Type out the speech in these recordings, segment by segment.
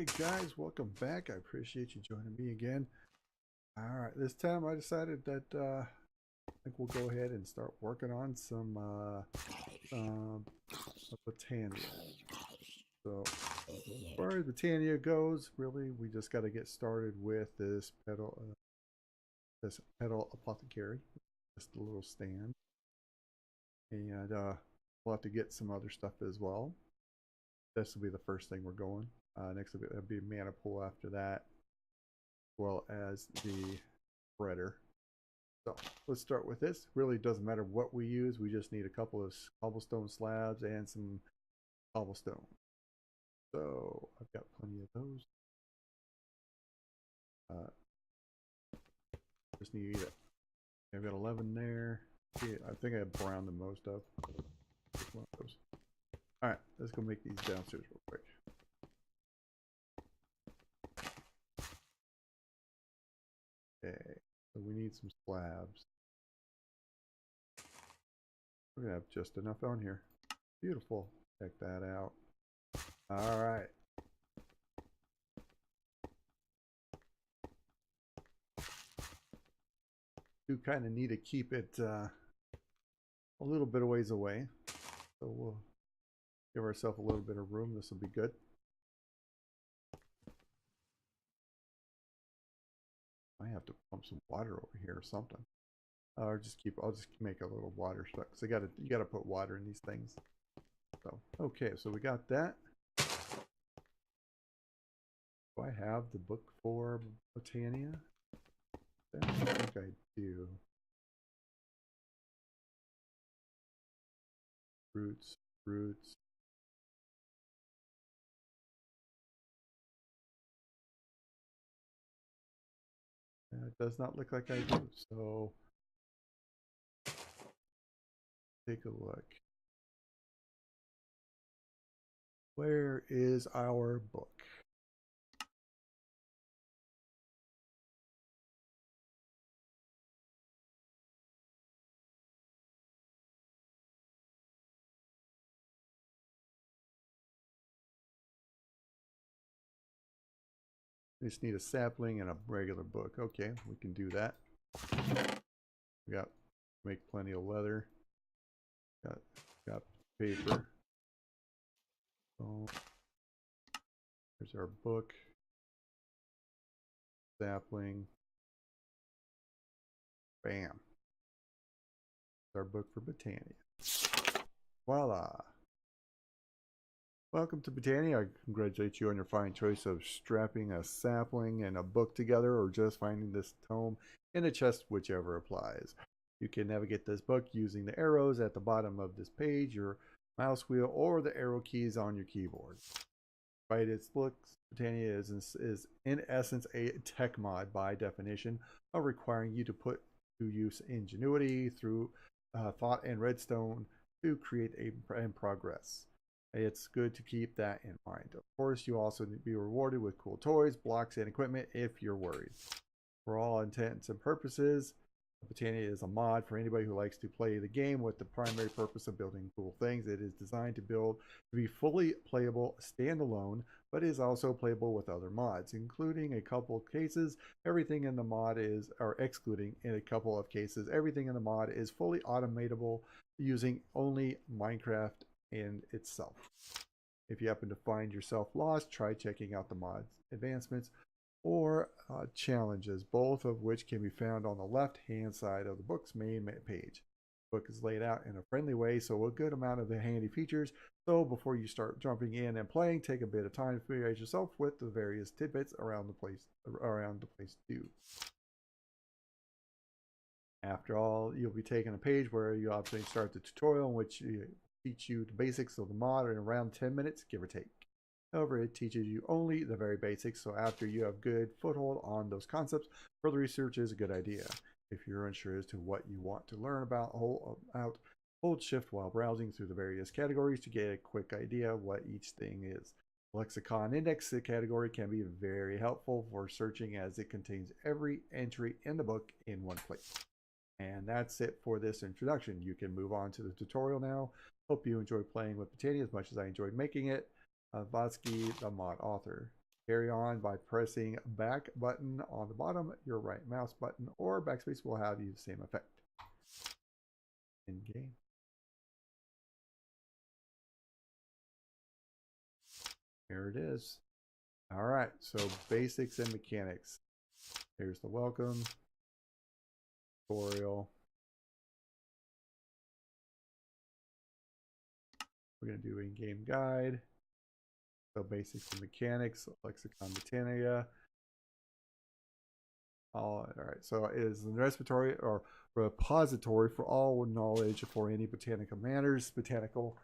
Hey guys, welcome back. I appreciate you joining me again. Alright, this time I decided that I think we'll go ahead and start working on some Botania. So as far as Botania goes, really we just got to get started with this pedal apothecary, just a little stand, and we'll have to get some other stuff as well. This will be the first thing we're going. Next will be mana pool after that, as well as the spreader. So let's start with this. Really doesn't matter what we use. We just need a couple of cobblestone slabs and some cobblestone. So I've got plenty of those. Just need it. I've got 11 there. Yeah, I think I have brown the most of. One of those. All right, let's go make these downstairs real quick. Okay, so we need some slabs. We're gonna have just enough on here. Beautiful. Check that out. All right. Do kind of need to keep it a little bit of ways away, so we'll give ourselves a little bit of room. This will be good. I have to pump some water over here or something, or just keep. I'll just make a little water stuck. So you gotta put water in these things. So okay, so we got that. Do I have the book for Botania? I think I do. Roots. It does not look like I do, so take a look. Where is our book? We just need a sapling and a regular book. Okay, we can do that. We got make plenty of leather. Got paper. So here's our book. Sapling. Bam. Our book for Botania. Voila. Welcome to Botania. I congratulate you on your fine choice of strapping a sapling and a book together, or just finding this tome in a chest, whichever applies. You can navigate this book using the arrows at the bottom of this page, your mouse wheel, or the arrow keys on your keyboard. Despite its looks, Botania is in essence a tech mod by definition, of requiring you to put to use ingenuity through thought and redstone to create and progress. It's good to keep that in mind. Of course, you also need to be rewarded with cool toys, blocks, and equipment if you're worried. For all intents and purposes, Botania is a mod for anybody who likes to play the game with the primary purpose of building cool things. It is designed to be fully playable standalone, but is also playable with other mods, including a couple of cases. Everything in the mod is, or excluding in a couple of cases, everything in the mod is fully automatable using only Minecraft in itself. If you happen to find yourself lost, try checking out the mod's advancements or challenges, both of which can be found on the left hand side of the book's main page. The book is laid out in a friendly way, so a good amount of the handy features. So before you start jumping in and playing, take a bit of time to familiarize yourself with the various tidbits around the place too. After all, you'll be taking a page where you obviously start the tutorial, in which teach you the basics of the mod in around 10 minutes, give or take. However, it teaches you only the very basics, so after you have good foothold on those concepts, further research is a good idea. If you're unsure as to what you want to learn about, hold shift while browsing through the various categories to get a quick idea of what each thing is. The lexicon index category can be very helpful for searching, as it contains every entry in the book in one place. And that's it for this introduction. You can move on to the tutorial now. Hope you enjoyed playing with Botania as much as I enjoyed making it. Vatsky, the mod author. Carry on by pressing back button on the bottom, your right mouse button, or backspace will have you the same effect. In game. Here it is. All right, so basics and mechanics. Here's the welcome tutorial. We're going to do in-game guide. So basics and mechanics, lexicon Botania. All right, so it is the repository or repository for all knowledge for any botanical matters, botanical.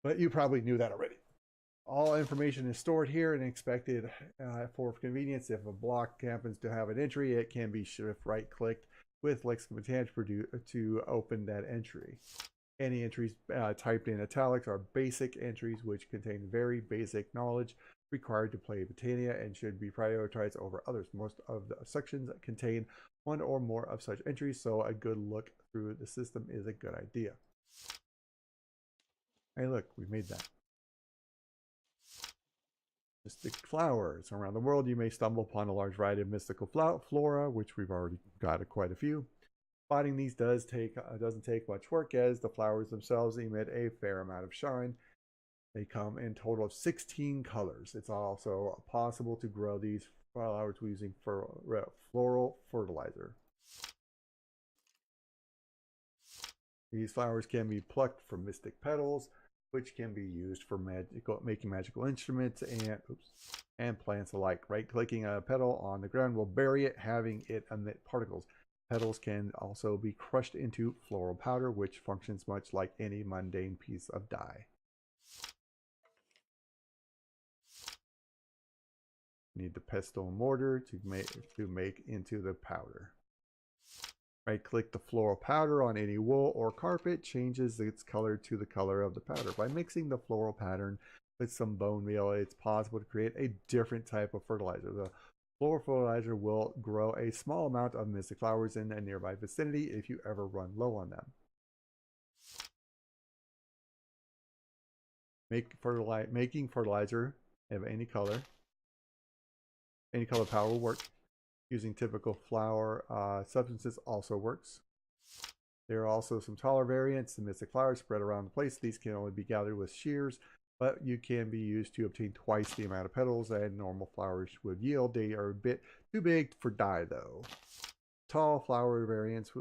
But you probably knew that already. All information is stored here and expected for convenience. If a block happens to have an entry, it can be shift right-clicked with lexicon Botania to open that entry. Any entries typed in italics are basic entries which contain very basic knowledge required to play Botania and should be prioritized over others. Most of the sections contain one or more of such entries, so a good look through the system is a good idea. Hey, look, we made that. Mystic flowers. Around the world, you may stumble upon a large variety of mystical flora, which we've already got quite a few. Spotting these doesn't take much work, as the flowers themselves emit a fair amount of shine. They come in total of 16 colors. It's also possible to grow these flowers using floral fertilizer. These flowers can be plucked from mystic petals, which can be used for making magical instruments and plants alike. Right-clicking a petal on the ground will bury it, having it emit particles. Petals can also be crushed into floral powder, which functions much like any mundane piece of dye. Need the pestle and mortar to make into the powder. Right-click the floral powder on any wool or carpet, changes its color to the color of the powder. By mixing the floral pattern with some bone meal, it's possible to create a different type of fertilizer. The floral fertilizer will grow a small amount of mystic flowers in a nearby vicinity if you ever run low on them. Making fertilizer of any color powder will work. Using typical flower substances also works. There are also some taller variants. The mystic flowers spread around the place. These can only be gathered with shears, but you can be used to obtain twice the amount of petals that normal flowers would yield. They are a bit too big for dye, though. Tall flower variants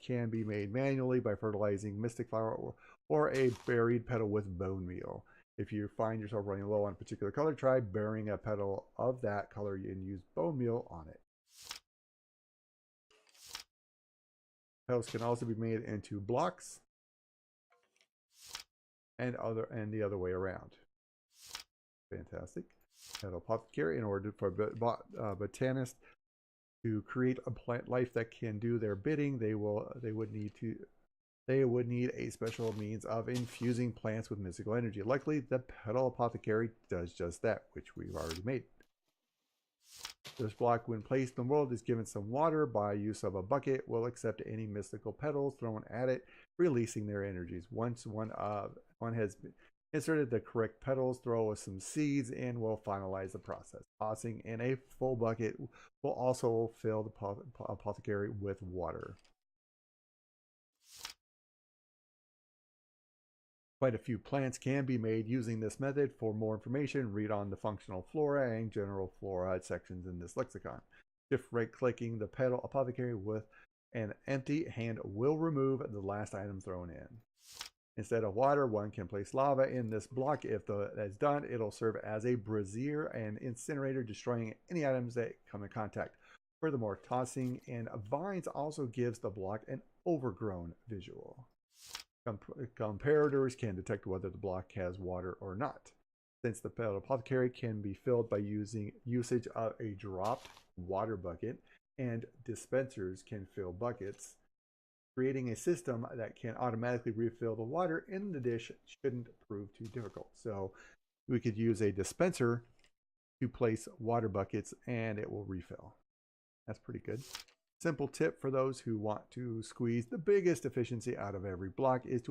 can be made manually by fertilizing mystic flower or a buried petal with bone meal. If you find yourself running low on a particular color, try burying a petal of that color and use bone meal on it. Petals can also be made into blocks and the other way around. Fantastic. Petal apothecary. In order for botanists to create a plant life that can do their bidding, they would need a special means of infusing plants with mystical energy. Luckily, the petal apothecary does just that, which we've already made. This block, when placed in the world, is given some water by use of a bucket. Will accept any mystical petals thrown at it, releasing their energies. Once one has inserted the correct petals, throw some seeds and will finalize the process. Tossing in a full bucket will also fill the apothecary with water. Quite a few plants can be made using this method. For more information, read on the functional flora and general flora sections in this lexicon. Shift right-clicking the petal apothecary with an empty hand will remove the last item thrown in. Instead of water, one can place lava in this block. If that's done, it'll serve as a brazier and incinerator, destroying any items that come in contact. Furthermore, tossing in vines also gives the block an overgrown visual. Comparators can detect whether the block has water or not. Since the petal apothecary can be filled by usage of a dropped water bucket, and dispensers can fill buckets, creating a system that can automatically refill the water in the dish shouldn't prove too difficult. So we could use a dispenser to place water buckets and it will refill. That's pretty good. Simple tip for those who want to squeeze the biggest efficiency out of every block is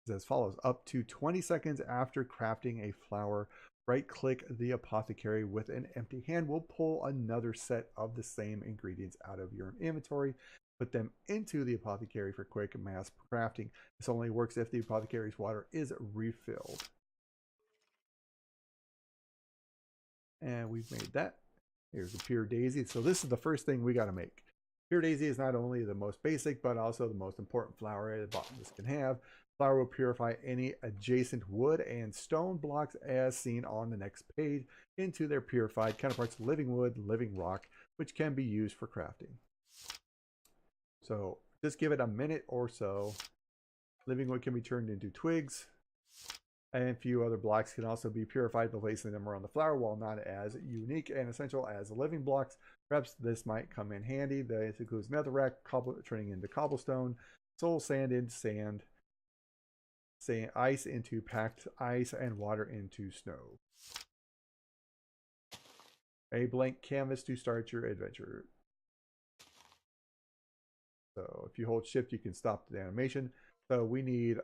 as follows. Up to 20 seconds after crafting a flower right click the apothecary with an empty hand will pull another set of the same ingredients out of your inventory. Put them into the apothecary for quick mass crafting. This only works if the apothecary's water is refilled. And we've made that. Here's a pure daisy. So this is the first thing we got to make. Pure daisy is not only the most basic, but also the most important flower a botanist can have. Flower will purify any adjacent wood and stone blocks as seen on the next page into their purified counterparts, living wood, living rock, which can be used for crafting. So just give it a minute or so. Living wood can be turned into twigs, and a few other blocks can also be purified by placing them around the flower. While not as unique and essential as the living blocks, perhaps this might come in handy. This includes netherrack, turning into cobblestone, soul sand into sand, ice into packed ice, and water into snow. A blank canvas to start your adventure. So if you hold shift, you can stop the animation. So we need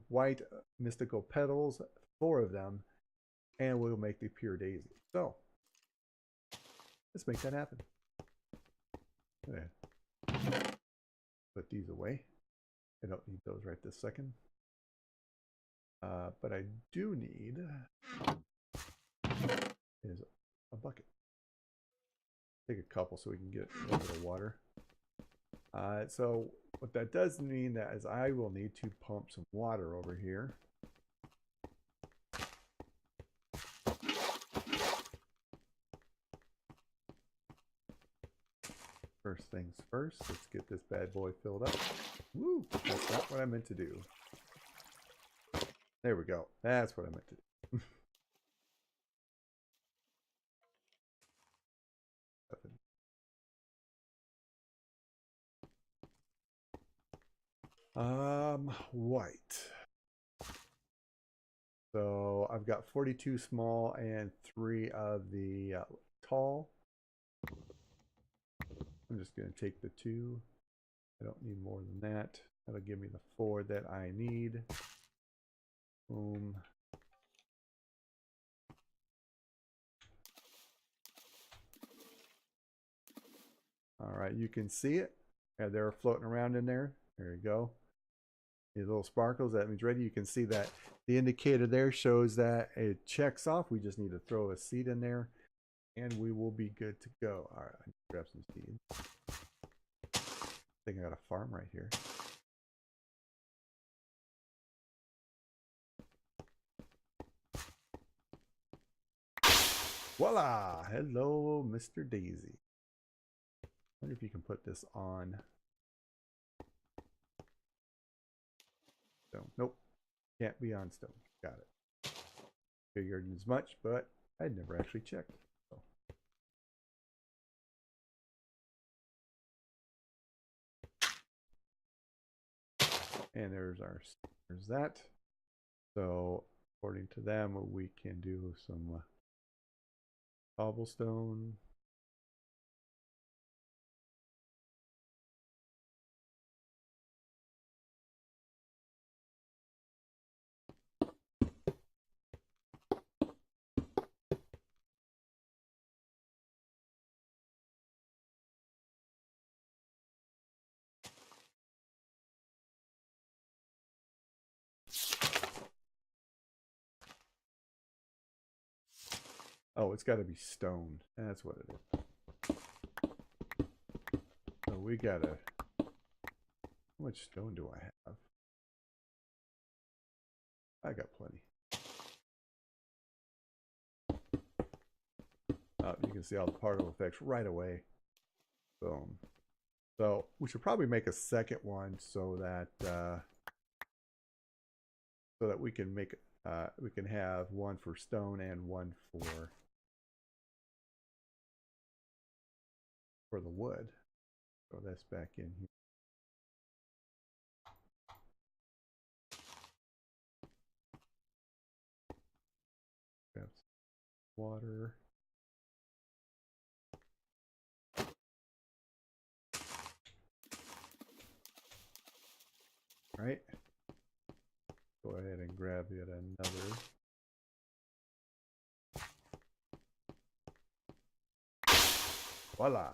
white mystical petals, 4 of them, and we'll make the pure daisy. So let's make that happen. Okay. Put these away. I don't need those right this second. But I do need is a bucket. Take a couple so we can get a little bit of water. So what that does mean that is I will need to pump some water over here. First things first, let's get this bad boy filled up. Woo! That's not what I meant to do. There we go. That's what I meant to do. White. So I've got 42 small and 3 of the tall. I'm just going to take the 2. I don't need more than that. That'll give me the 4 that I need. Boom. All right, you can see it. Yeah, they're floating around in there. There you go. These little sparkles, that means ready. You can see that the indicator there shows that it checks off. We just need to throw a seed in there and we will be good to go. All right, I need to grab some seeds. I think I got a farm right here. Voila! Hello, Mr. Daisy. I wonder if you can put this on. Stone. Nope. Can't be on stone. Got it. Figured as much, but I'd never actually checked. So. And there's that. So according to them, we can do some cobblestone. Oh, it's got to be stone. That's what it is. So we gotta. How much stone do I have? I got plenty. Oh, you can see all the particle effects right away. Boom. So we should probably make a second one so that we can make we can have one for stone and one for the wood. So that's back in here. Grab some water. Right. Go ahead and grab yet another. Voila!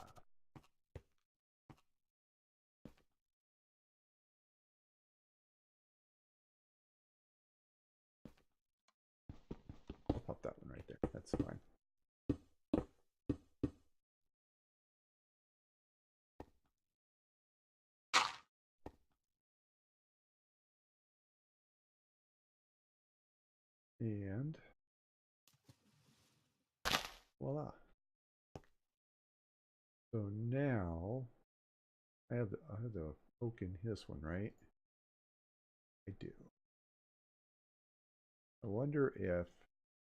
I'll pop that one right there. That's fine. And voila. So now I have the oak in this one, right? I do. I wonder if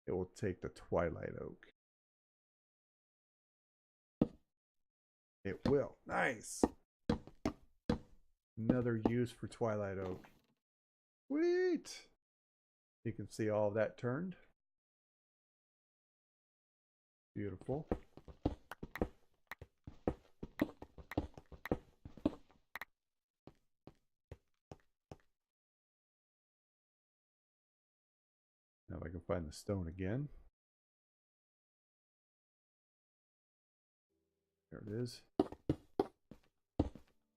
it will take the twilight oak. It will. Nice. Another use for twilight oak. Sweet. You can see all of that turned. Beautiful. Now I can find the stone again. There it is.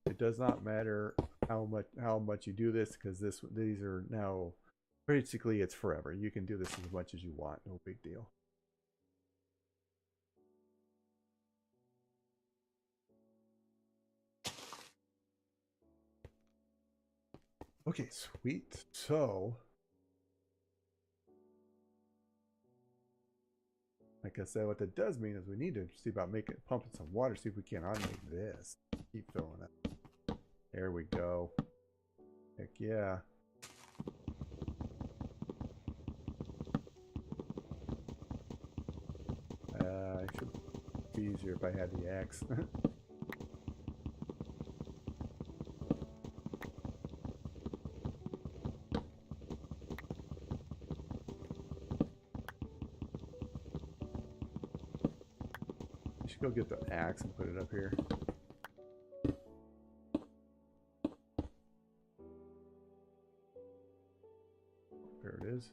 It does not matter how much you do this, because these are now basically it's forever. You can do this as much as you want. No big deal. Okay, sweet. So, like I said, what that does mean is we need to see about pumping some water, see if we can automate this. Keep filling it. There we go. Heck yeah. It should be easier if I had the axe. Go get the axe and put it up here. There it is.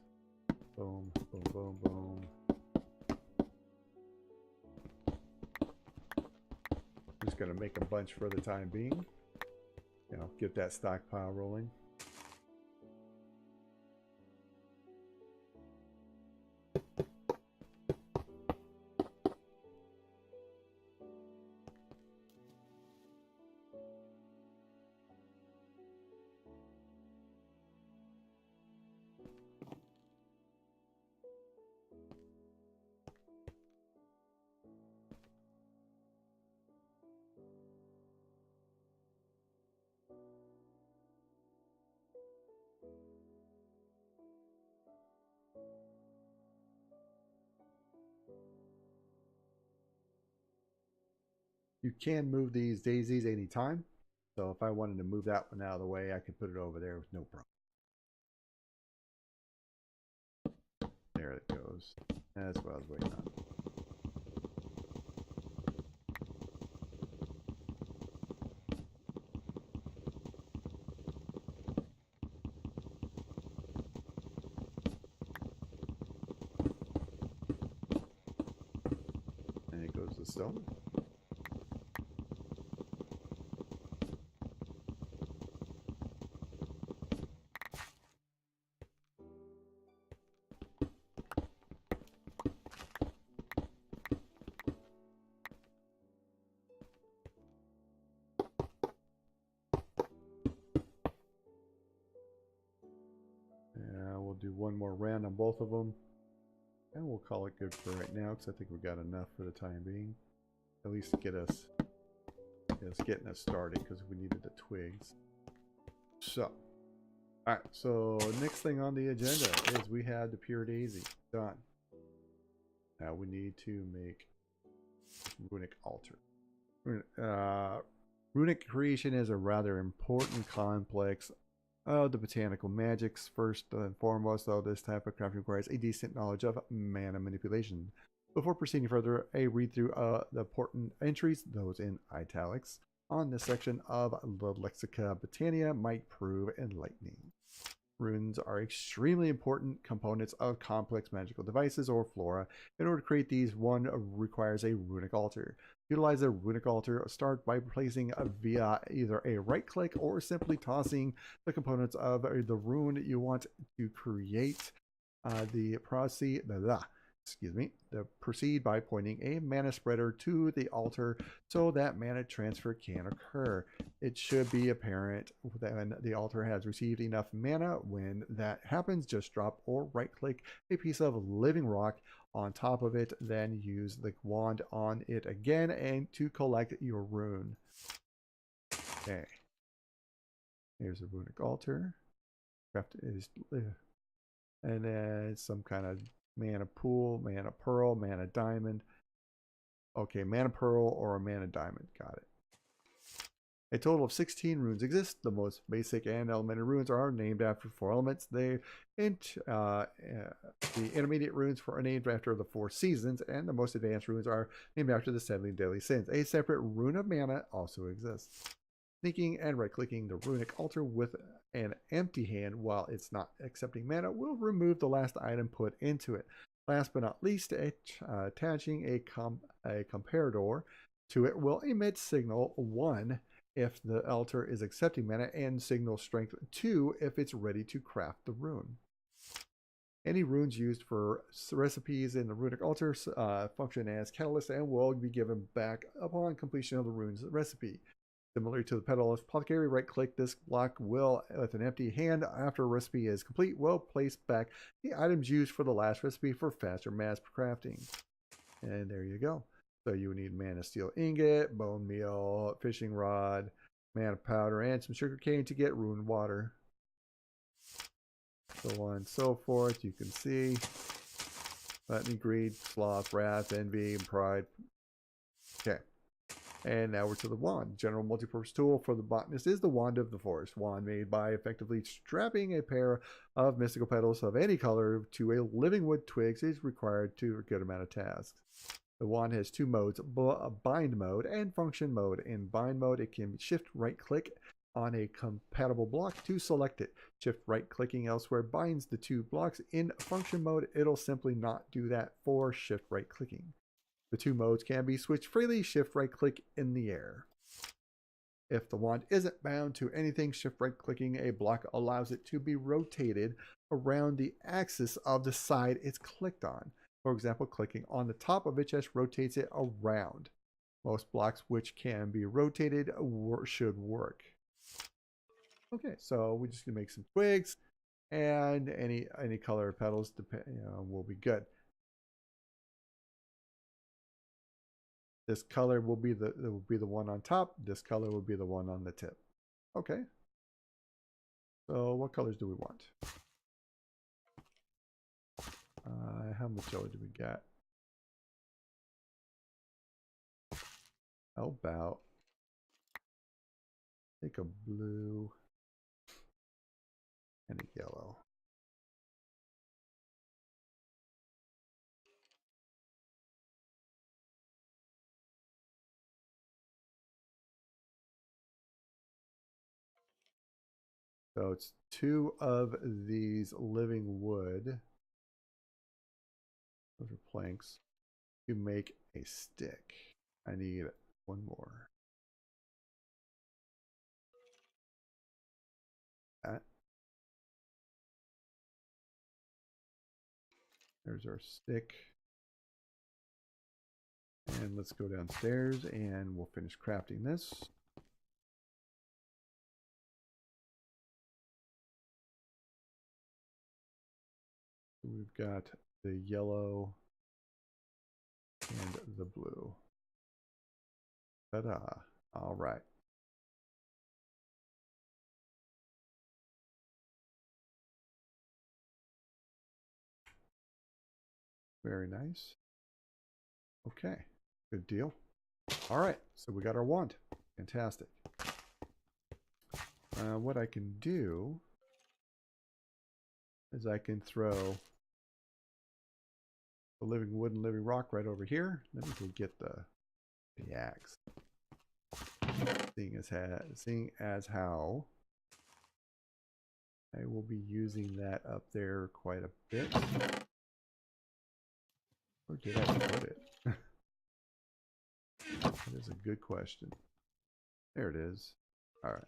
Boom, boom, boom, boom. Just gonna make a bunch for the time being. You know, get that stockpile rolling. You can move these daisies anytime. So if I wanted to move that one out of the way, I could put it over there with no problem. There it goes. That's what I was waiting on. And it goes the stone. Do one more round on both of them, and we'll call it good for right now, because I think we've got enough for the time being. At least to get us getting us started, because we needed the twigs. So, alright, so next thing on the agenda is we had the pure daisy done. Now we need to make runic altar. Runic creation is a rather important complex of the botanical magics. First and foremost, though, this type of crafting requires a decent knowledge of mana manipulation. Before proceeding further, a read through the important entries, those in italics, on this section of the Lexica Botania might prove enlightening. Runes are extremely important components of complex magical devices or flora. In order to create these, one requires a runic altar. Utilize a runic altar. Start by placing via either a right click or simply tossing the components of the rune you want to create. Proceed by pointing a mana spreader to the altar so that mana transfer can occur. It should be apparent when the altar has received enough mana. When that happens, just drop or right click a piece of living rock on top of it, then use the wand on it again and to collect your rune. Okay. Here's a runic altar. Craft is and then some kind of mana pool, mana pearl, mana diamond. Okay, mana pearl or a mana diamond. Got it. A total of 16 runes exist. The most basic and elementary runes are named after 4 elements. The intermediate runes are named after the 4 seasons, and the most advanced runes are named after the 7 deadly sins. A separate rune of mana also exists. Sneaking and right-clicking the runic altar with an empty hand while it's not accepting mana will remove the last item put into it. Last but not least, attaching a comparator to it will emit signal 1 if the altar is accepting mana and signal strength 2 if it's ready to craft the rune. Any runes used for recipes in the runic altar function as catalysts and will be given back upon completion of the rune's recipe. Similar to the Petal of Apothecary, right-click this block will, with an empty hand after a recipe is complete, will place back the items used for the last recipe for faster mass crafting. And there you go. So you need mana steel ingot, bone meal, fishing rod, mana powder, and some sugar cane to get rune water. So on and so forth. You can see gluttony, greed, sloth, wrath, envy, and pride. Okay. And now we're to the wand. General multi-purpose tool for the botanist is the Wand of the Forest. Wand made by effectively strapping a pair of mystical petals of any color to a living wood twigs is required to a good amount of tasks. The wand has 2 modes, bind mode and function mode. In bind mode, it can shift right-click on a compatible block to select it. Shift right-clicking elsewhere binds the 2 blocks. In function mode, it'll simply not do that for shift right-clicking. The 2 modes can be switched freely. Shift right-click in the air. If the wand isn't bound to anything, shift right-clicking a block allows it to be rotated around the axis of the side it's clicked on. For example, clicking on the top of it just rotates it around. Most blocks which can be rotated should work. Okay, so we're just gonna make some twigs, and any color of petals will be good. This color will be the one on top. This color will be the one on the tip. Okay. So what colors do we want? How much yellow do we got? How about take a blue and a yellow. So it's 2 of these living wood. Those are planks to make a stick. I need 1 more. That. There's our stick. And let's go downstairs and we'll finish crafting this. We've got the yellow and the blue. Ta-da. All right. Very nice. Okay. Good deal. All right. So we got our wand. Fantastic. What I can do is I can throw the living wood and living rock right over here. Let me go get the axe. Seeing as how I will be using that up there quite a bit. Where did I put it? That is a good question. There it is. All right.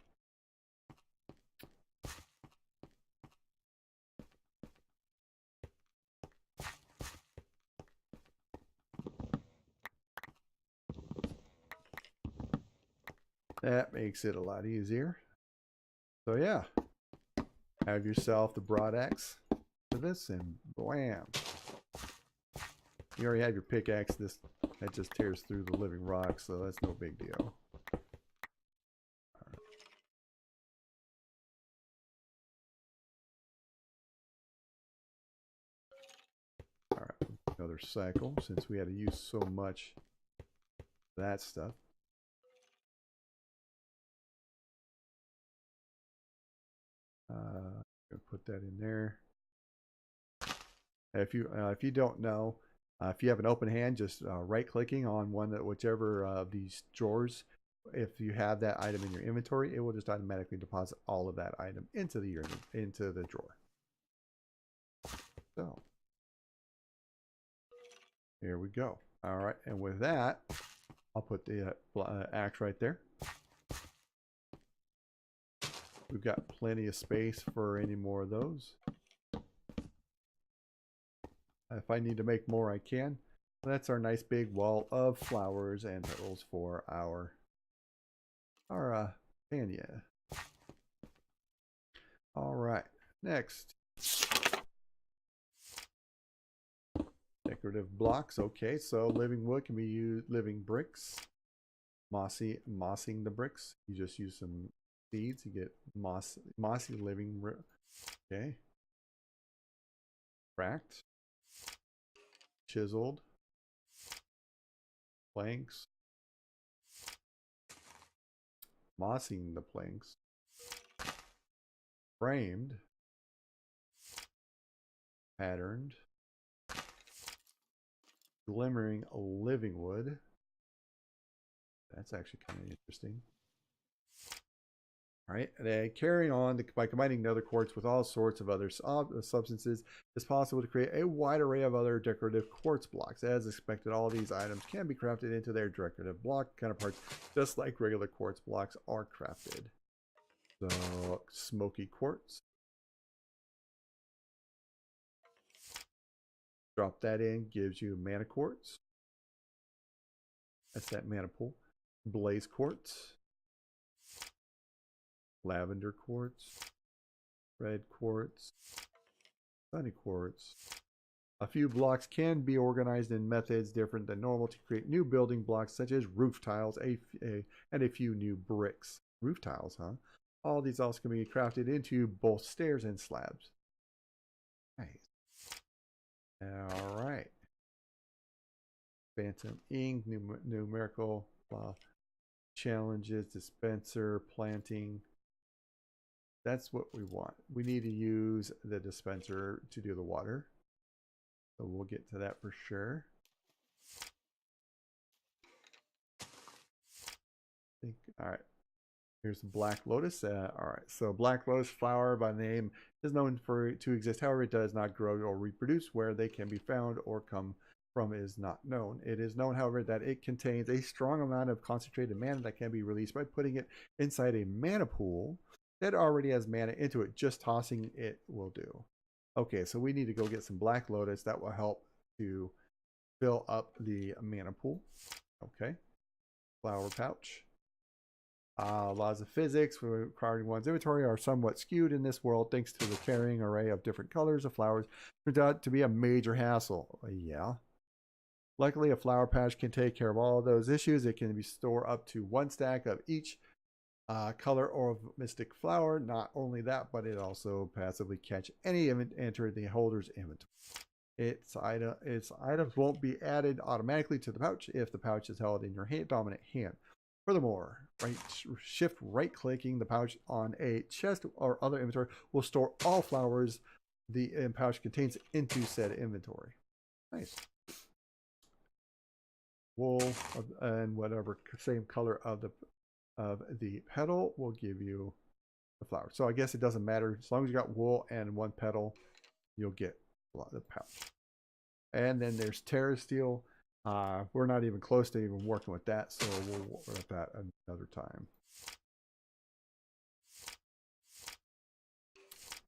That makes it a lot easier. So yeah, have yourself the broad axe for this, and blam. You already have your pickaxe. This that just tears through the living rock, so that's no big deal. All right, another cycle since we had to use so much of that stuff. Gonna put that in there. If you don't know, if you have an open hand, just right-clicking on whichever of these drawers. If you have that item in your inventory, it will just automatically deposit all of that item into the drawer. So here we go. All right, and with that, I'll put the axe right there. We've got plenty of space for any more of those. If I need to make more, I can. That's our nice big wall of flowers and petals for our Botania. All right, next. Decorative blocks. Okay, so living wood can be used, living bricks. Mossing the bricks. You just use some seeds, you get mossy living. Okay. Cracked. Chiseled. Planks. Mossing the planks. Framed. Patterned. Glimmering living wood. That's actually kind of interesting. All right, and then carrying on by combining nether quartz with all sorts of other substances, it's possible to create a wide array of other decorative quartz blocks. As expected, all these items can be crafted into their decorative block counterparts, just like regular quartz blocks are crafted. So, smoky quartz. Drop that in, gives you mana quartz. That's that mana pool. Blaze quartz. Lavender quartz. Red quartz. Sunny quartz. A few blocks can be organized in methods different than normal to create new building blocks such as roof tiles and a few new bricks. Roof tiles, huh? All these also can be crafted into both stairs and slabs. Nice. All right. Phantom ink, numerical challenges, dispenser, planting. That's what we want. We need to use the dispenser to do the water. So we'll get to that for sure. All right. Here's the black lotus. All right. So black lotus flower by name is known to exist. However, it does not grow or reproduce. Where they can be found or come from is not known. It is known, however, that it contains a strong amount of concentrated mana that can be released by putting it inside a mana pool that already has mana into it. Just tossing it will do. Okay, so we need to go get some black lotus. That will help to fill up the mana pool. Okay. Flower pouch. Laws of physics requiring one's inventory are somewhat skewed in this world thanks to the carrying array of different colors of flowers. Turns out to be a major hassle. Yeah. Luckily, a flower patch can take care of all of those issues. It can be store up to 1 stack of each color or mystic flower. Not only that, but it also passively catch any enter the holder's inventory. Its items won't be added automatically to the pouch if the pouch is held in your dominant hand. Furthermore, shift right clicking the pouch on a chest or other inventory will store all flowers the pouch contains into said inventory. Nice. Wool and whatever same color of the petal will give you the flower. So I guess it doesn't matter. As long as you got wool and 1 petal, you'll get a lot of the pouch. And then there's Terra Steel. We're not even close to even working with that, so we'll work with that another time.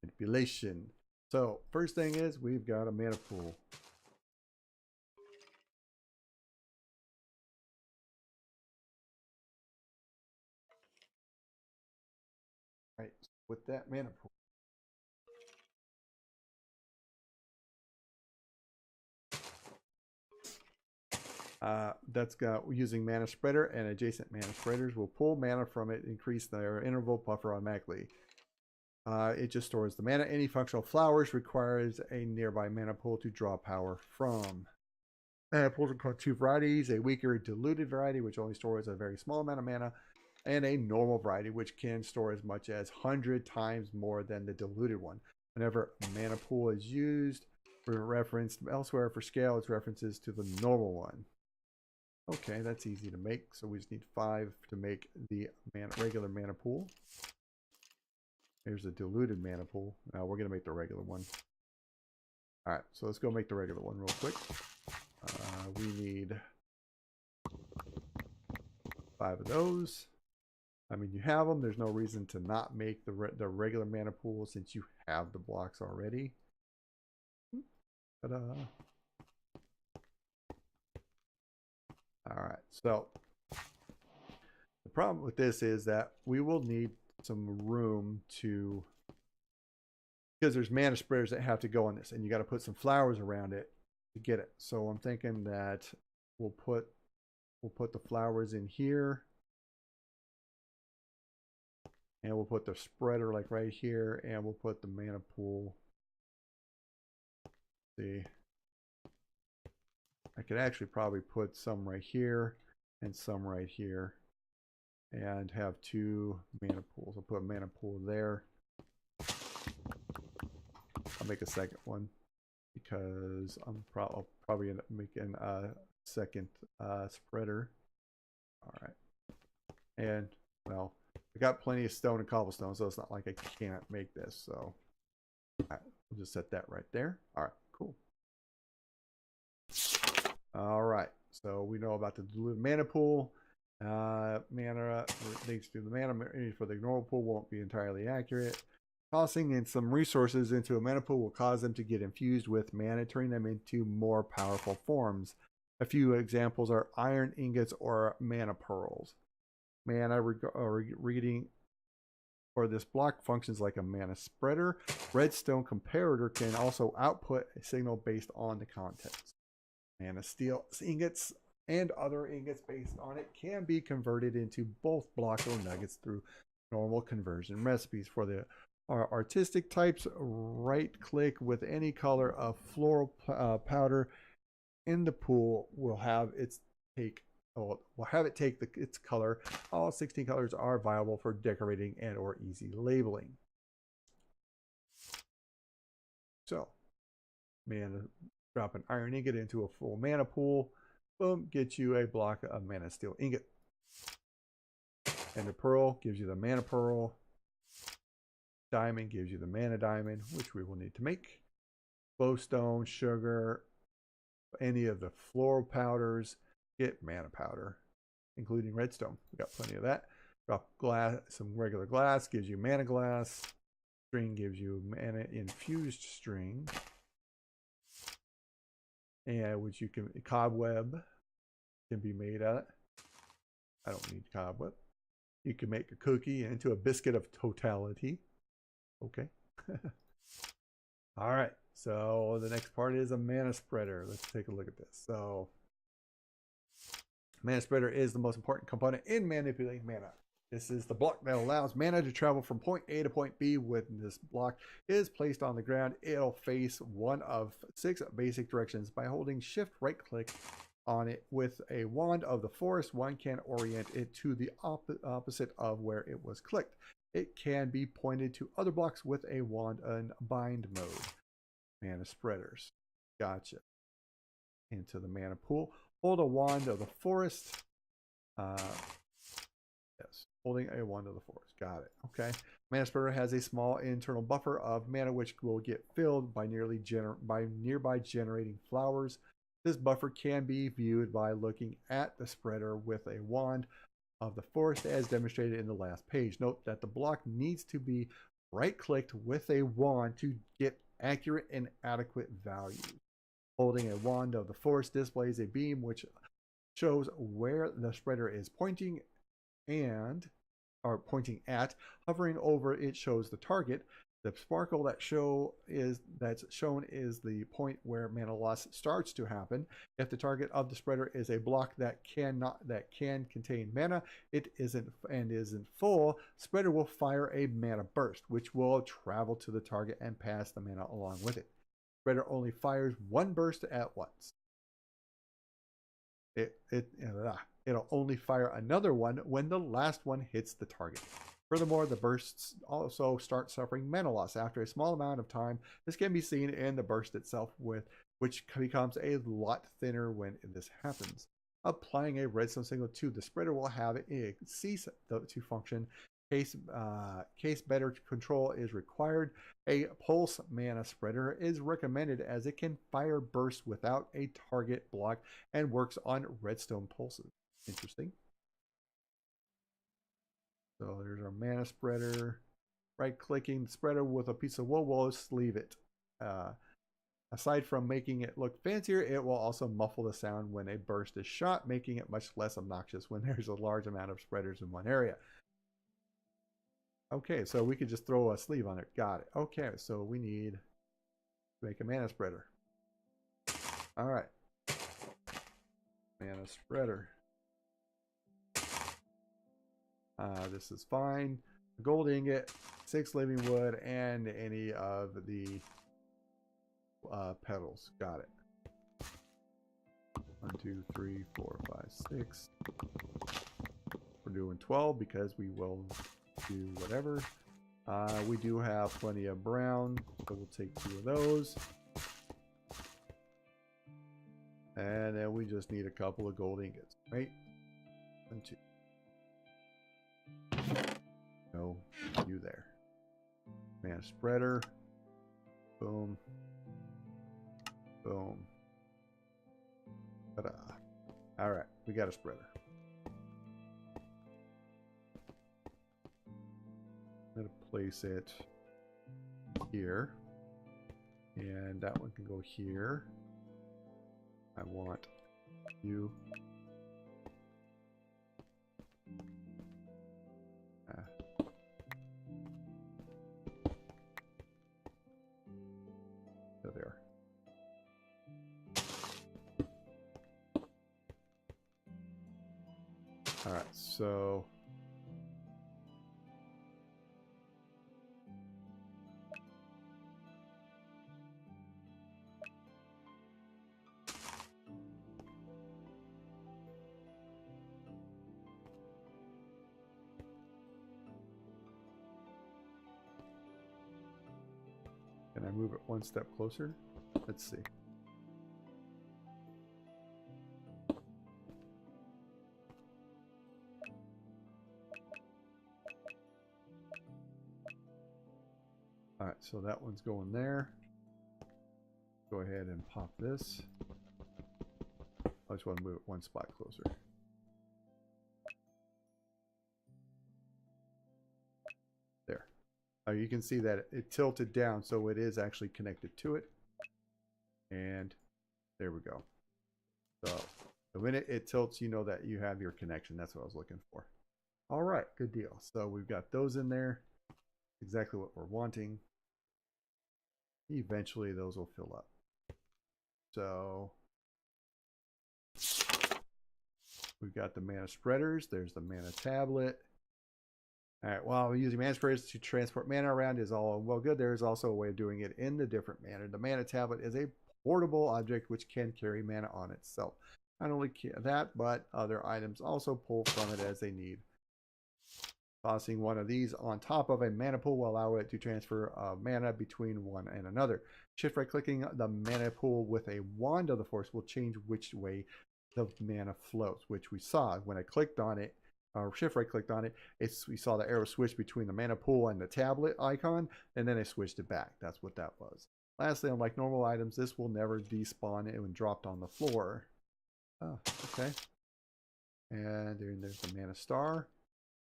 Manipulation. So first thing is we've got a mana pool. Right, with that mana pool. That's got using mana spreader and adjacent mana spreaders will pull mana from it, increase their interval buffer automatically. It just stores the mana. Any functional flowers requires a nearby mana pool to draw power from. Mana pools are called 2 varieties: a weaker diluted variety, which only stores a very small amount of mana, and a normal variety, which can store as much as 100 times more than the diluted one. Whenever a mana pool is used for referenced elsewhere for scale, it's references to the normal one. Okay, that's easy to make. So we just need 5 to make the regular mana pool. Here's the diluted mana pool. Now we're going to make the regular one. All right, so let's go make the regular one real quick. We need 5 of those. I mean, you have them. There's no reason to not make the regular mana pool since you have the blocks already. Ta-da. All right, so the problem with this is that we will need some room to, because there's mana spreaders that have to go on this, and you got to put some flowers around it to get it. So I'm thinking that we'll put the flowers in here, and we'll put the spreader like right here, and we'll put the mana pool. See, I could actually probably put some right here and some right here and have 2 mana pools. I'll put a mana pool there. I'll make a second one because I'll probably end up making a second spreader. All right. And, well, I got plenty of stone and cobblestone, so it's not like I can't make this. So, all right, we'll just set that right there. All right, cool. All right, so we know about the diluted mana pool. Mana needs to do the mana for the normal pool won't be entirely accurate. Tossing in some resources into a mana pool will cause them to get infused with mana, turning them into more powerful forms. A few examples are iron ingots or mana pearls. Mana reading for this block functions like a mana spreader. Redstone comparator can also output a signal based on the contents. Mana steel ingots and other ingots based on it can be converted into both blocks or nuggets through normal conversion recipes. For the artistic types, right click with any color of floral powder in the pool will have it take its color. All 16 colors are viable for decorating and or easy labeling. So, mana drop an iron ingot into a full mana pool. Boom, gets you a block of mana steel ingot. And the pearl gives you the mana pearl. Diamond gives you the mana diamond, which we will need to make. Glowstone, sugar, any of the floral powders get mana powder, including redstone. We got plenty of that. Drop glass, some regular glass gives you mana glass. String gives you mana infused string. And which you can, cobweb can be made out of. I don't need cobweb. You can make a cookie into a biscuit of totality. Okay. All right. So the next part is a mana spreader. Let's take a look at this. So mana spreader is the most important component in manipulating mana. This is the block that allows mana to travel from point A to point B. When this block is placed on the ground, it'll face one of 6 basic directions. By holding shift right click on it with a wand of the forest, one can orient it to the opposite of where it was clicked. It can be pointed to other blocks with a wand in bind mode. Mana spreaders. Gotcha. Into the mana pool. Hold a wand of the forest. Yes. Holding a wand of the forest. Got it. Okay. Mana spreader has a small internal buffer of mana which will get filled by nearby generating flowers. This buffer can be viewed by looking at the spreader with a wand of the forest as demonstrated in the last page. Note that the block needs to be right-clicked with a wand to get accurate and adequate values. Holding a wand of the forest displays a beam which shows where the spreader is pointing pointing at. Hovering over it shows the target. The sparkle that's shown is the point where mana loss starts to happen. If the target of the spreader is a block that can contain mana, it isn't full, spreader will fire a mana burst, which will travel to the target and pass the mana along with it. Spreader only fires one burst at once. It'll only fire another one when the last one hits the target. Furthermore, the bursts also start suffering mana loss after a small amount of time. This can be seen in the burst itself, which becomes a lot thinner when this happens. Applying a redstone signal to the spreader will have it cease to function. Case better control is required. A pulse mana spreader is recommended as it can fire bursts without a target block and works on redstone pulses. Interesting. So there's our mana spreader. Right-clicking the spreader with a piece of wool will sleeve it. Aside from making it look fancier, it will also muffle the sound when a burst is shot, making it much less obnoxious when there's a large amount of spreaders in one area. Okay, so we could just throw a sleeve on it. Got it. Okay, so we need to make a mana spreader. All right. Mana spreader. This is fine. Gold ingot, 6 living wood, and any of the petals. Got it. 1, 2, 3, 4, 5, 6. We're doing 12 because we will do whatever. We do have plenty of brown, so we'll take 2 of those. And then we just need a couple of gold ingots, right? 1, 2. No, you there. Mana spreader. Boom. Boom. Ta-da. All right, we got a spreader. I'm going to place it here. And that one can go here. I want you. There they are. All right, so can I move it one step closer? Let's see. All right, so that one's going there. Go ahead and pop this. I just want to move it one spot closer. There. You can see that it tilted down, so it is actually connected to it. And there we go. So the minute it tilts, you know that you have your connection. That's what I was looking for. All right, good deal. So we've got those in there. Exactly what we're wanting. Eventually those will fill up. So we've got the mana spreaders. There's the mana tablet. All right, while using mana spreaders to transport mana around is all well good, there is also a way of doing it in the different manner. The mana tablet is a portable object which can carry mana on itself. Not only that, but other items also pull from it as they need. Tossing one of these on top of a mana pool will allow it to transfer mana between one and another. Shift right clicking the mana pool with a wand of the force will change which way the mana flows, which we saw. When I clicked on it, shift right clicked on it, we saw the arrow switch between the mana pool and the tablet icon, and then I switched it back. That's what that was. Lastly, unlike normal items, this will never despawn it when dropped on the floor. Oh, okay. And there's the mana star.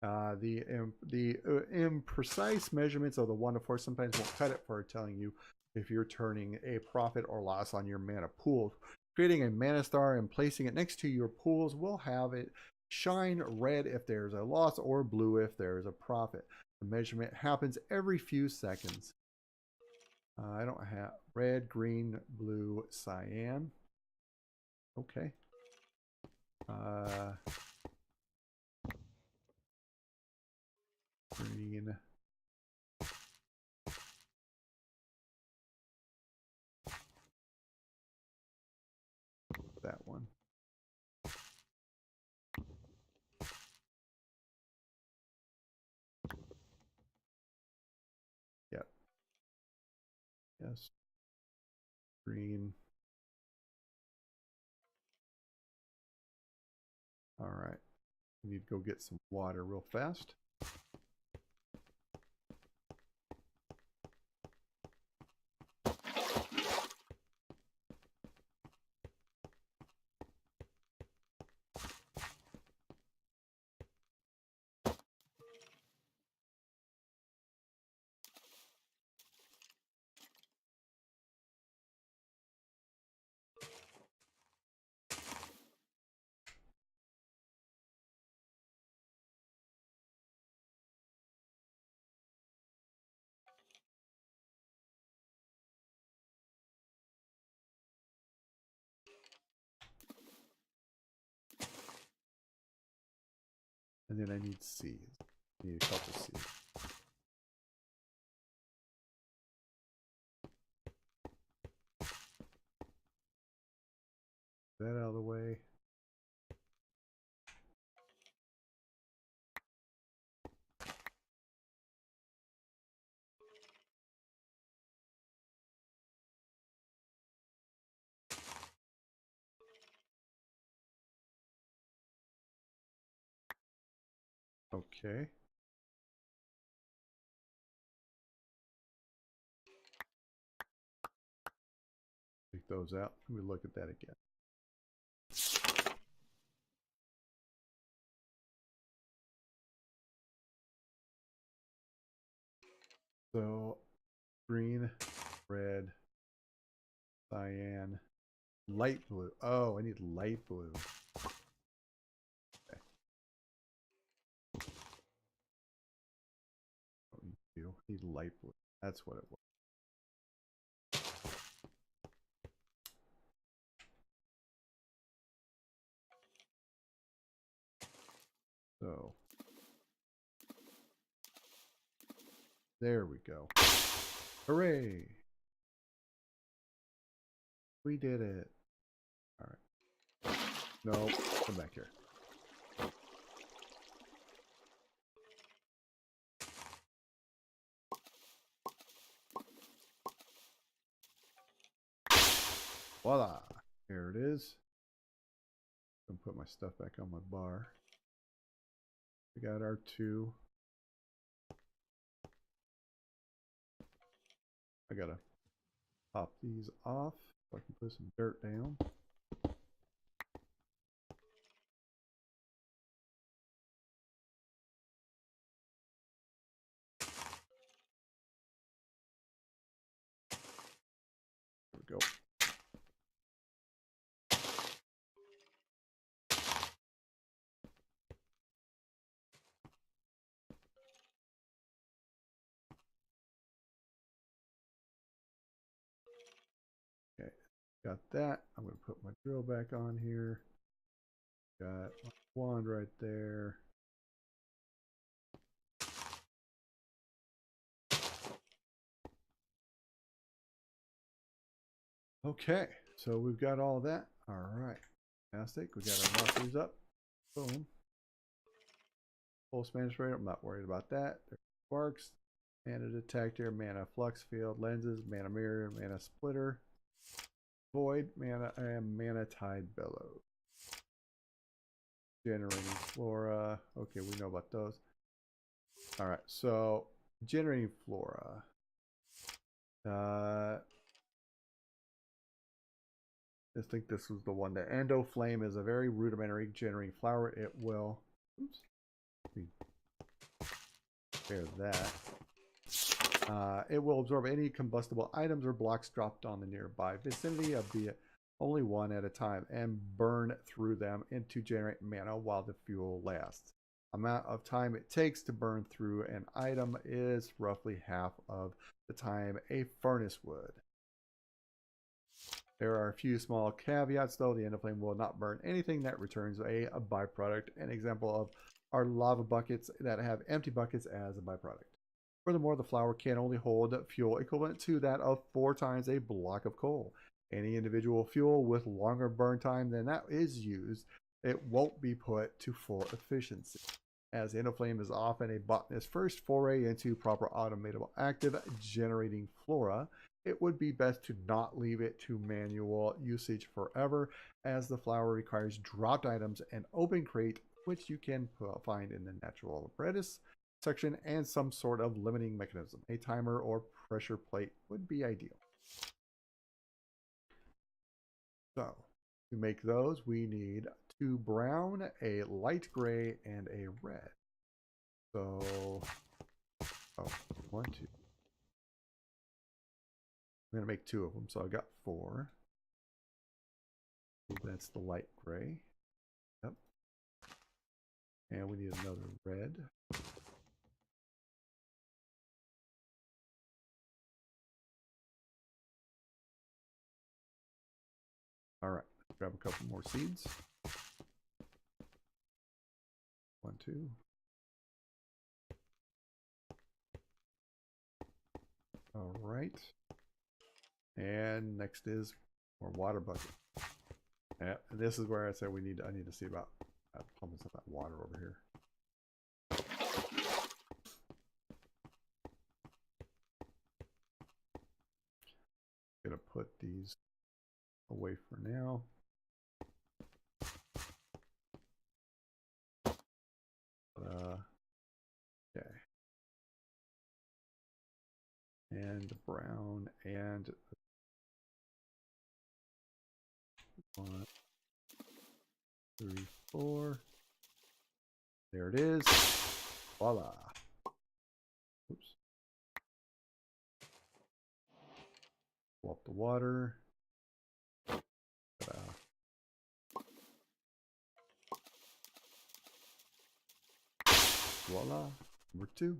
The imprecise measurements of the 1 to 4 sometimes won't cut it for telling you if you're turning a profit or loss on your mana pool. Creating a mana star and placing it next to your pools will have it shine red if there's a loss or blue if there's a profit. The measurement happens every few seconds. I don't have red, green, blue, cyan. Okay. Green. That one. Yep. Yes. Green. All right. We need to go get some water real fast. And then I need seeds. I need a couple seeds. That out of the way. Okay. Take those out. Let me look at that again. So green, red, cyan, light blue. Oh, I need light blue. Okay. What do you do? I need light blue. That's what it was. So there we go. Hooray! We did it. All right. No, come back here. Voila! Here it is. I'm gonna put my stuff back on my bar. We got our 2. I gotta pop these off so I can put some dirt down. There we go. Okay, got that. I'm going to put my drill back on here. Got my wand right there. Okay, so we've got all that. All right, fantastic. We got our markers up. Boom. Full Spanish radar. I'm not worried about that. There's sparks, mana detector, mana flux field, lenses, mana mirror, mana splitter, void, mana, and mana tide bellows. Generating flora. Okay, we know about those. All right, so generating flora. I think this was the one. The Endo Flame is a very rudimentary generating flower. It will. Oops. Repair that. It will absorb any combustible items or blocks dropped on the nearby vicinity, albeit only one at a time, and burn through them and to generate mana while the fuel lasts. Amount of time it takes to burn through an item is roughly half of the time a furnace would. There are a few small caveats though. The Endo Flame will not burn anything that returns a byproduct. An example of are lava buckets that have empty buckets as a byproduct. Furthermore, the flower can only hold fuel equivalent to that of 4 times a block of coal. Any individual fuel with longer burn time than that is used, it won't be put to full efficiency. As Endo Flame is often a botanist's first foray into proper automatable active generating flora, it would be best to not leave it to manual usage forever, as the flower requires dropped items and open crate, which you can find in the natural apprentice section, and some sort of limiting mechanism. A timer or pressure plate would be ideal. So to make those, we need 2 brown, a light gray, and a red. So, 1, 2. I'm going to make 2 of them, so I got 4. That's the light gray. Yep. And we need another red. All right, grab a couple more seeds. 1, 2. All right. And next is more water bucket. Yeah, this is where I said I need to see about pumping some of that water over here. Gonna put these away for now. Okay. And the brown and 1, 3, 4. There it is. Voila. Oops. Swap the water. Voila. Number 2.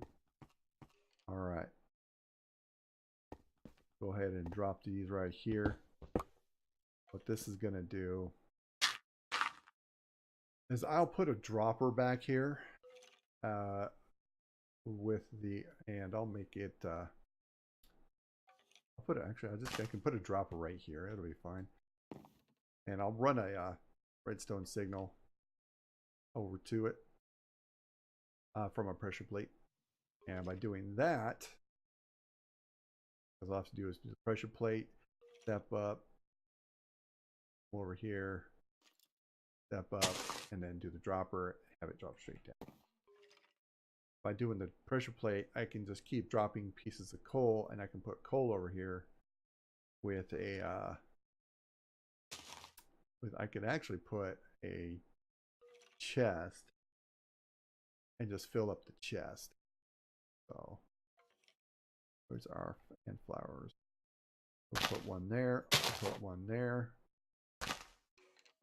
All right. Go ahead and drop these right here. What this is going to do is I'll put a dropper back here with the, and I'll make it, I'll put it, actually, I can put a dropper right here. It'll be fine. And I'll run a redstone signal over to it from a pressure plate. And by doing that, what I'll have to do is do the pressure plate, step up, over here, step up, and then do the dropper, have it drop straight down. By doing the pressure plate, I can just keep dropping pieces of coal, and I can put coal over here with a I could actually put a chest and just fill up the chest. So there's our and flowers. We'll put one there, we'll put one there.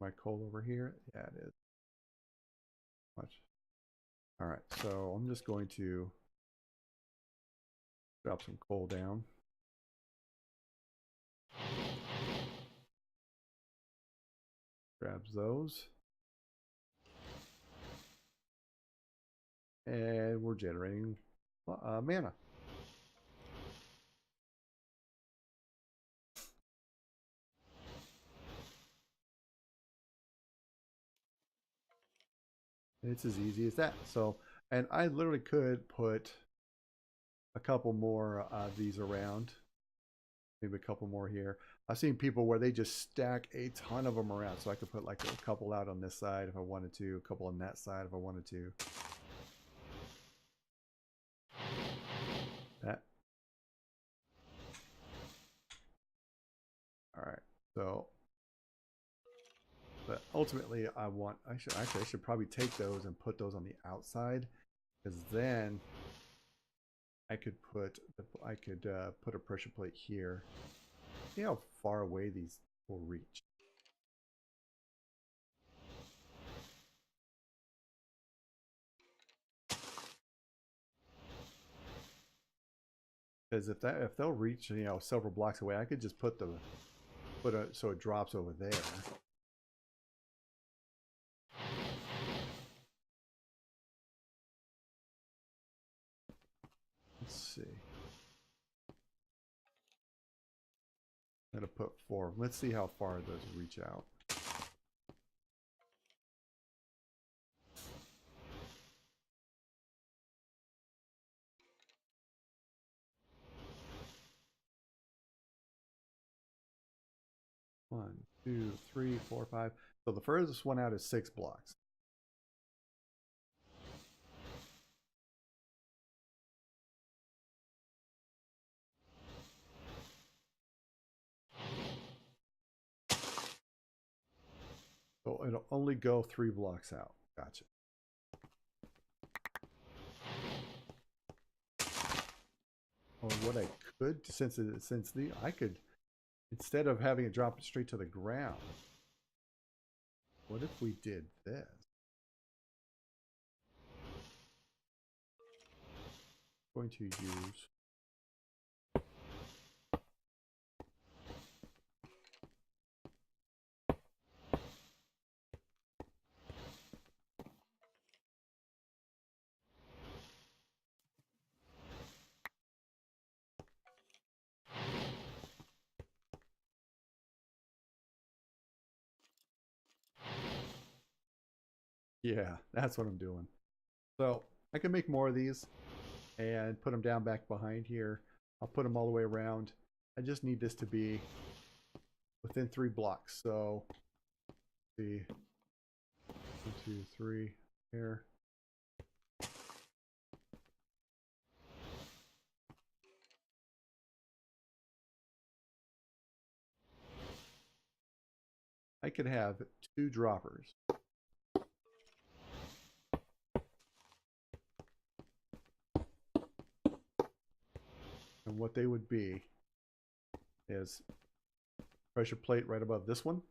My coal over here, yeah, it is. Much. All right, so I'm just going to drop some coal down. Grabs those. And we're generating mana. It's as easy as that. So, and I literally could put a couple more of these around. Maybe a couple more here. I've seen people where they just stack a ton of them around. So I could put like a couple out on this side if I wanted to, a couple on that side if I wanted to. That. All right. So, but ultimately I should probably take those and put those on the outside, because then I could put a pressure plate here. See how far away these will reach. Because if they'll reach, you know, several blocks away, I could just put so it drops over there. Let's see. I'm gonna put 4. Let's see how far those reach out. One, 2, 3, 4, 5. So the furthest one out is 6 blocks. So it'll only go 3 blocks out. Gotcha. Or what I could, I could, instead of having it drop straight to the ground, what if we did this? I'm going to use yeah, that's what I'm doing. So I can make more of these and put them down back behind here. I'll put them all the way around. I just need this to be within 3 blocks. So, see, 1, 2, 3 here. I could have 2 droppers. And what they would be is pressure plate right above this one,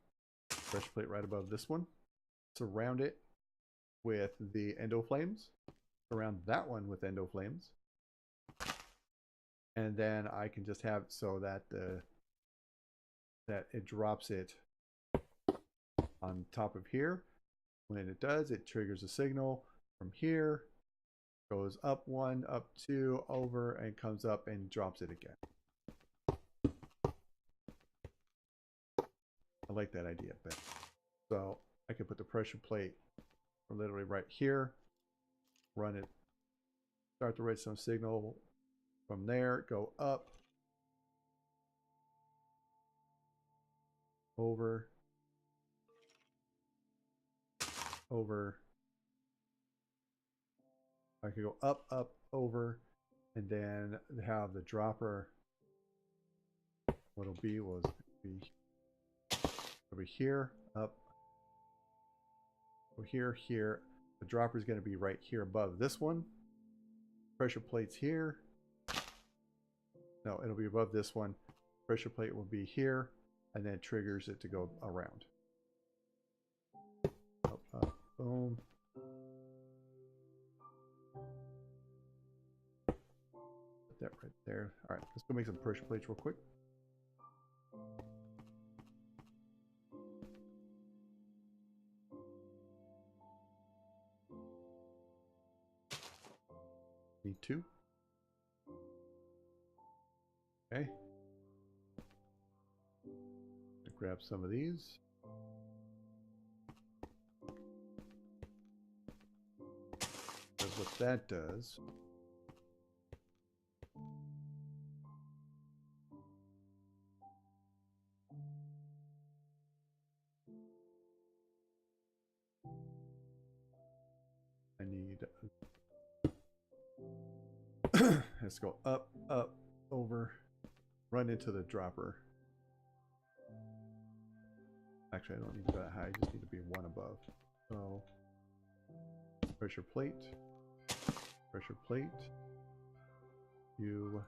pressure plate right above this one, surround it with the endo flames, surround that one with endo flames, and then I can just have so that that it drops it on top of here. When it does, it triggers a signal from here, goes up 1, up 2, over, and comes up and drops it again. I like that idea better. So I could put the pressure plate literally right here, run it, start the redstone signal from there, go up, over, over. I could go up, up, over, and then have the dropper. What it'll be it'll be here, up, over here, here. The dropper is going to be right here above this one. Pressure plate's here. No, it'll be above this one. Pressure plate will be here, and then it triggers it to go around. Up, up, boom. Put that right there. All right, let's go make some pressure plates real quick. Need 2. Okay. Grab some of these. Because what that does Let's go up, up, over, run into the dropper. Actually, I don't need to be that high. I just need to be one above. So, pressure plate, you.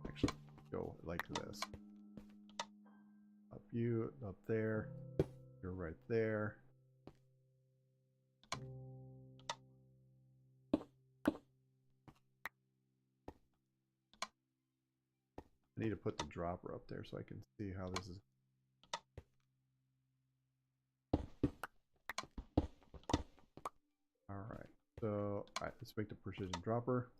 Actually, go like this. Up you, up there. You're right there. I need to put the dropper up there so I can see how this is. Alright, so let's make the precision dropper.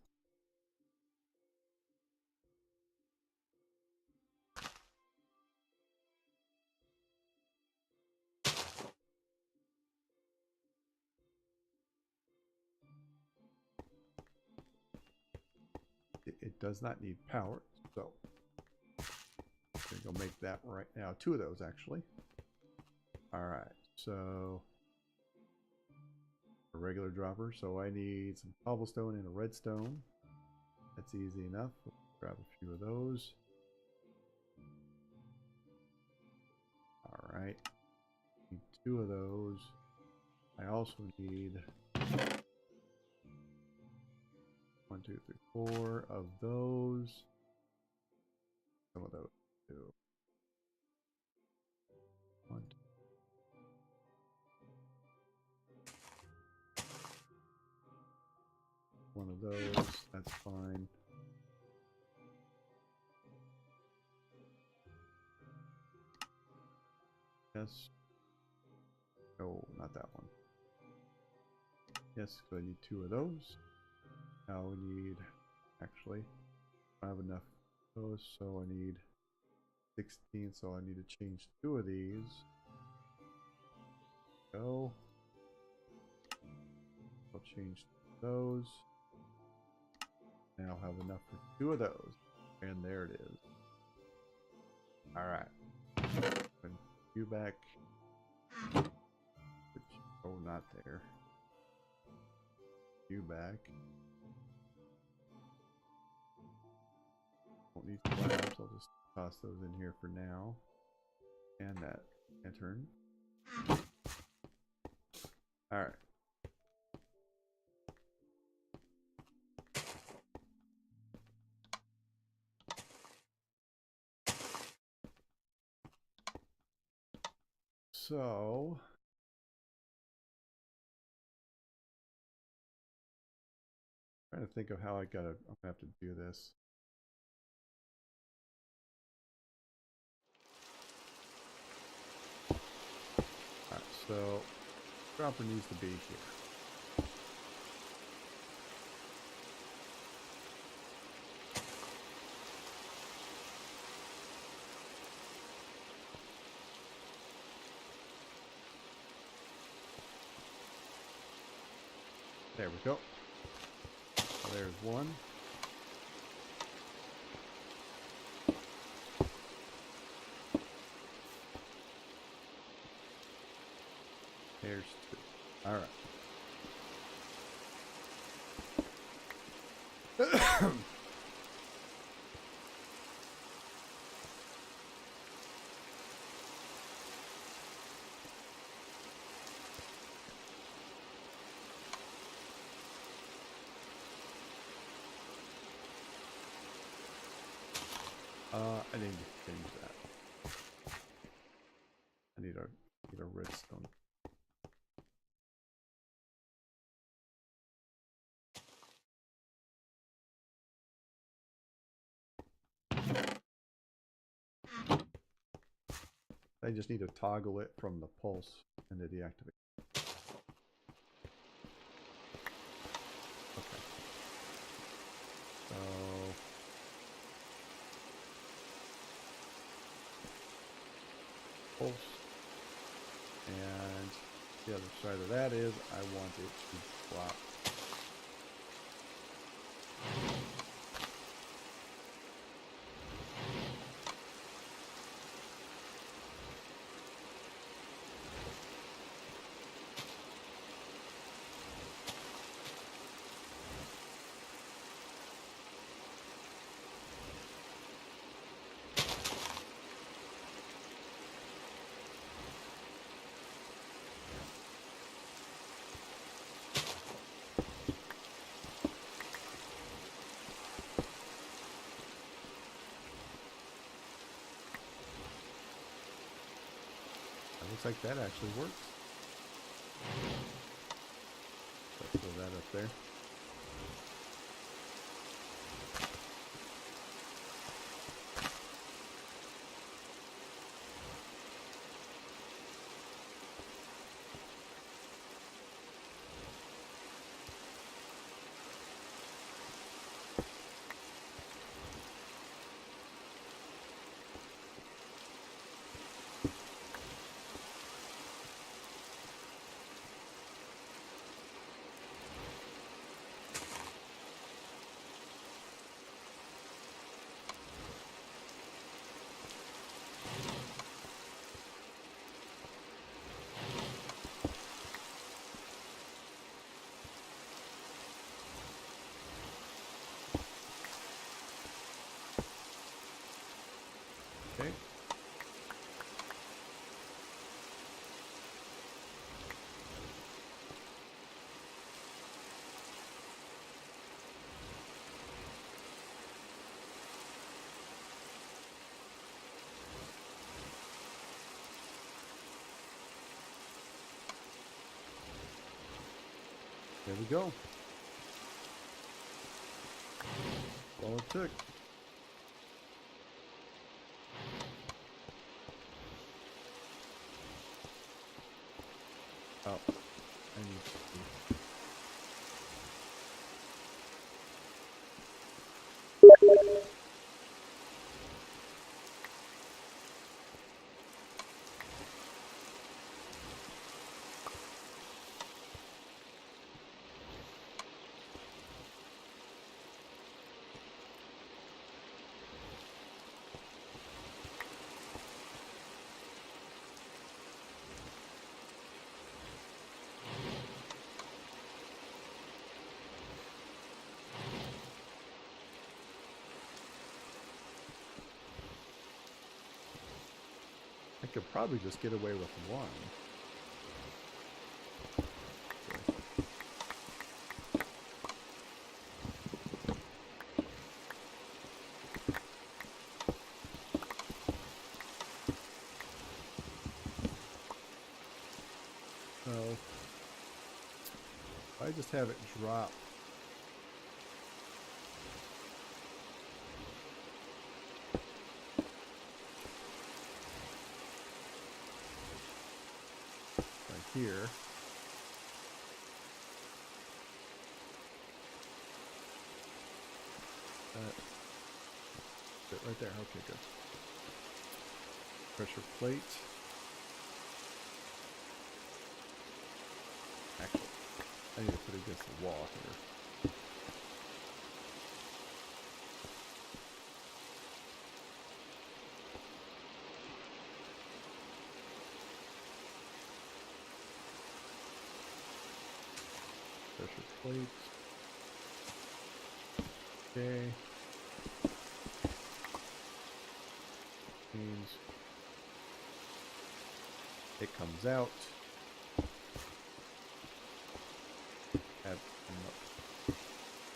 It does not need power, so I'm going to go make that right now. 2 of those, actually. Alright, so a regular dropper. So I need some cobblestone and a redstone. That's easy enough. We'll grab a few of those. Alright. Need 2 of those. I also need 1, 2, 3, 4 of those. Some of those too. 1, 2. One of those, that's fine. Yes. Oh, not that one. Yes, so I need 2 of those. Now we need, actually, I have enough of those, so I need 16, so I need to change 2 of these. Go. I'll change those. Now have enough for 2 of those. And there it is. Alright. Put you back. Oh, not there. You back. Won't need slabs. I'll just toss those in here for now. And that lantern. Alright. So trying to think of how I'm gonna have to do this. Alright, so dropper needs to be here. There we go. So there's one. There's 2. All right. I need to change that. I need a redstone. I just need to toggle it from the pulse and the deactivate. Okay. So pulse, and the other side of that is I want it to swap like that actually works. Let's throw that up there. Okay. There we go. All it took. Oh, I need to see. I could probably just get away with one. So I just have it drop. Right here. Sit right there. Okay, good. Pressure plate. Actually, I need to put it against the wall here. Pressure plate. Okay. Means it comes out. Add, no.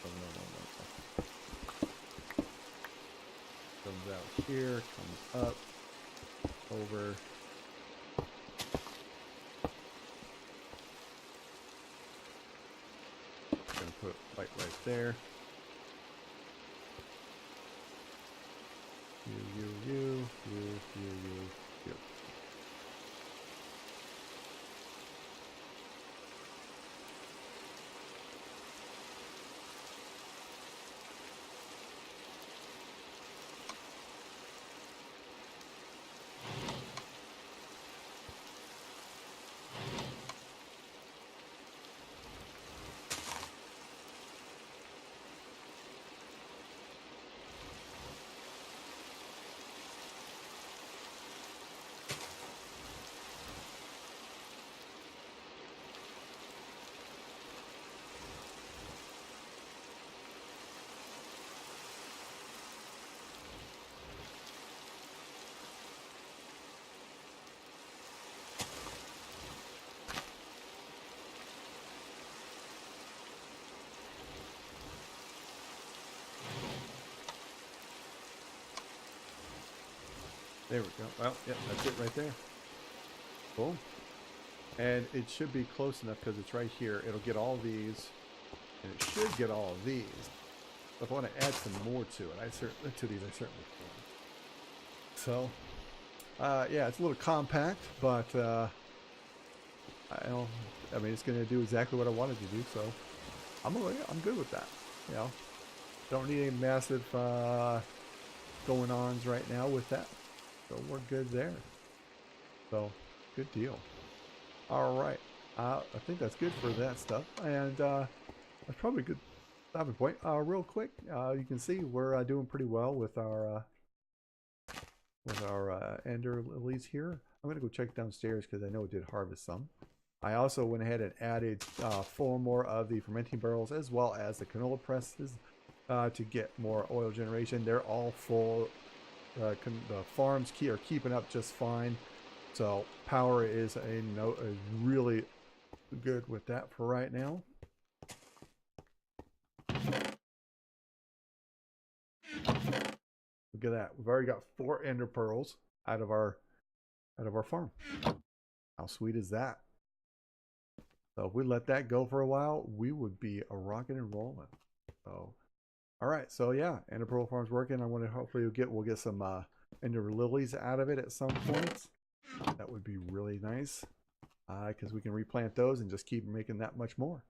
Oh, no. Comes out here, comes up, over. Gonna put light right there. You. There we go. Well, yeah, that's it right there. Cool. And it should be close enough because it's right here. It'll get all these, and it should get all of these. But if I want to add some more to it, I certainly can. So, yeah, it's a little compact, but I mean, it's going to do exactly what I wanted to do. So, I'm good with that. You know, don't need any massive going ons right now with that. So we're good there. So, good deal. All right, I think that's good for that stuff, and that's probably a good stopping point. Real quick, you can see we're doing pretty well with our ender lilies here. I'm gonna go check downstairs because I know it did harvest some. I also went ahead and added 4 more of the fermenting barrels as well as the canola presses to get more oil generation. They're all full. The farms are keeping up just fine. So power is really good with that for right now. Look at that. We've already got 4 ender pearls out of our farm. How sweet is that? So if we let that go for a while, we would be a rocking and rolling. So all right, so yeah, ender pearl farm's working. I want to hopefully we'll get some ender lilies out of it at some point. That would be really nice because we can replant those and just keep making that much more.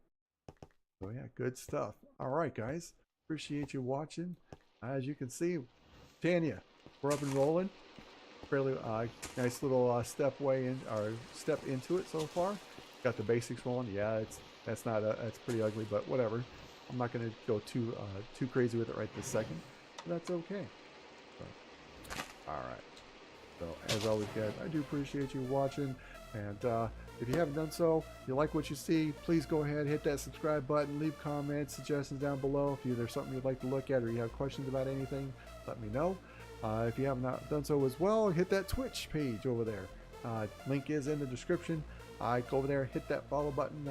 So yeah, good stuff. All right, guys, appreciate you watching. As you can see, Tanya, we're up and rolling. Fairly nice little step into it so far. Got the basics rolling. Yeah, that's pretty ugly, but whatever. I'm not going to go too crazy with it right this second. But that's okay. So, all right. So as always, guys, I do appreciate you watching, and if you haven't done so, if you like what you see, please go ahead, hit that subscribe button, leave comments, suggestions down below. If there's something you'd like to look at or you have questions about anything, let me know. If you have not done so as well, hit that Twitch page over there. Link is in the description. Go over there, hit that follow button.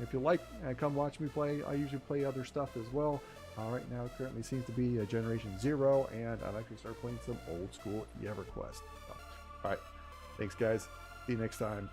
If you like, come watch me play. I usually play other stuff as well. Right now, it currently seems to be Generation 0, and I'd like to start playing some old school EverQuest. So, all right, thanks guys. See you next time.